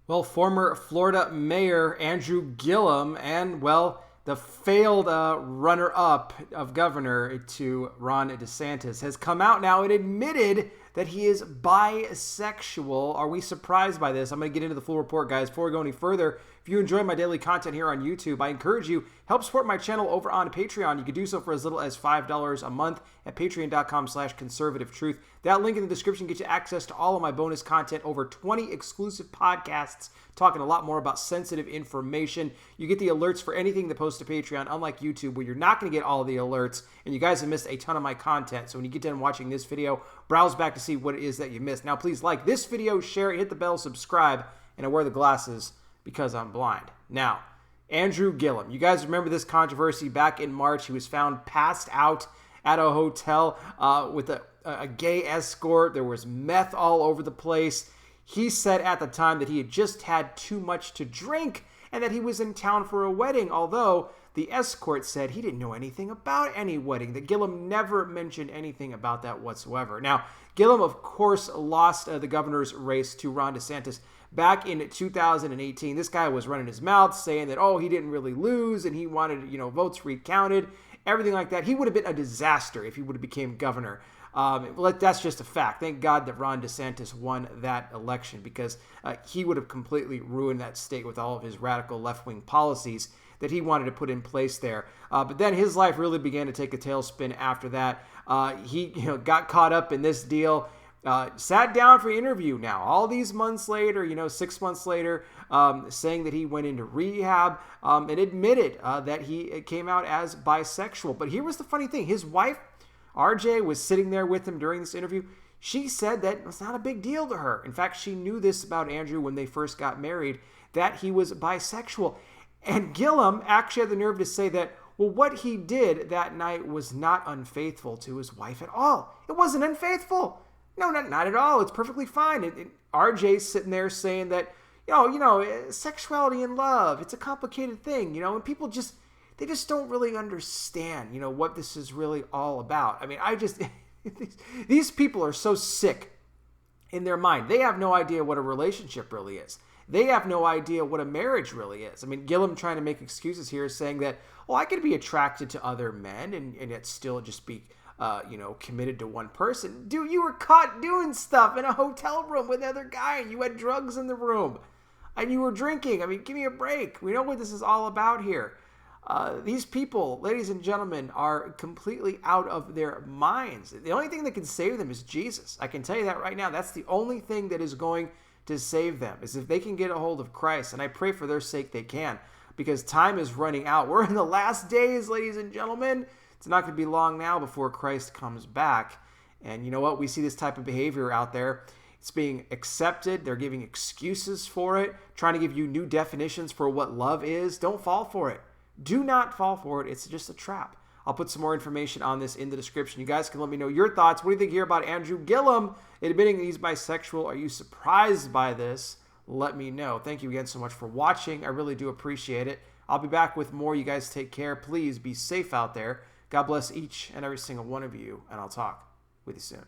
Well, former Florida Mayor Andrew Gillum and, well, the failed runner-up of governor to Ron DeSantis has come out now and admitted that he is bisexual. Are we surprised by this? I'm going to get into the full report, guys. Before we go any further, if you enjoy my daily content here on YouTube, I encourage you, help support my channel over on Patreon. You can do so for as little as $5 a month at patreon.com/conservativetruth. That link in the description gets you access to all of my bonus content, over 20 exclusive podcasts talking a lot more about sensitive information. You get the alerts for anything that posts to Patreon, unlike YouTube, where you're not going to get all of the alerts, and you guys have missed a ton of my content. So when you get done watching this video, browse back to see what it is that you missed. Now, please like this video, share it, hit the bell, subscribe, and I wear the glasses because I'm blind. Now, Andrew Gillum. You guys remember this controversy back in March. He was found passed out at a hotel with a gay escort. There was meth all over the place. He said at the time that he had just had too much to drink and that he was in town for a wedding, although the escort said he didn't know anything about any wedding, that Gillum never mentioned anything about that whatsoever. Now, Gillum, of course, lost the governor's race to Ron DeSantis back in 2018. This guy was running his mouth saying that, oh, he didn't really lose and he wanted, votes recounted, everything like that. He would have been a disaster if he would have became governor. That's just a fact. Thank God that Ron DeSantis won that election, because he would have completely ruined that state with all of his radical left-wing policies that he wanted to put in place there. But then his life really began to take a tailspin after that. He got caught up in this deal, sat down for an interview now, all these months later, 6 months later, saying that he went into rehab and admitted that he came out as bisexual. But here was the funny thing. His wife, RJ, was sitting there with him during this interview. She said that it's not a big deal to her. In fact, she knew this about Andrew when they first got married, that he was bisexual. And Gillum actually had the nerve to say that, well, what he did that night was not unfaithful to his wife at all. It wasn't unfaithful. No, not at all. It's perfectly fine. And RJ's sitting there saying that, sexuality and love, it's a complicated thing, and people they just don't really understand, what this is really all about. I mean, these people are so sick in their mind. They have no idea what a relationship really is. They have no idea what a marriage really is. I mean, Gillum trying to make excuses here, saying that, I could be attracted to other men and yet still just be, committed to one person. Dude, you were caught doing stuff in a hotel room with another guy, and you had drugs in the room, and you were drinking. I mean, give me a break. We know what this is all about here. These people, ladies and gentlemen, are completely out of their minds. The only thing that can save them is Jesus. I can tell you that right now. That's the only thing that is going to save them, is if they can get a hold of Christ. And I pray for their sake they can, because time is running out. We're in the last days, ladies and gentlemen. It's not going to be long now before Christ comes back. And you know what? We see this type of behavior out there. It's being accepted. They're giving excuses for it, trying to give you new definitions for what love is. Don't fall for it. Do not fall for it. It's just a trap. I'll put some more information on this in the description. You guys can let me know your thoughts. What do you think here about Andrew Gillum admitting that he's bisexual? Are you surprised by this? Let me know. Thank you again so much for watching. I really do appreciate it. I'll be back with more. You guys take care. Please be safe out there. God bless each and every single one of you, and I'll talk with you soon.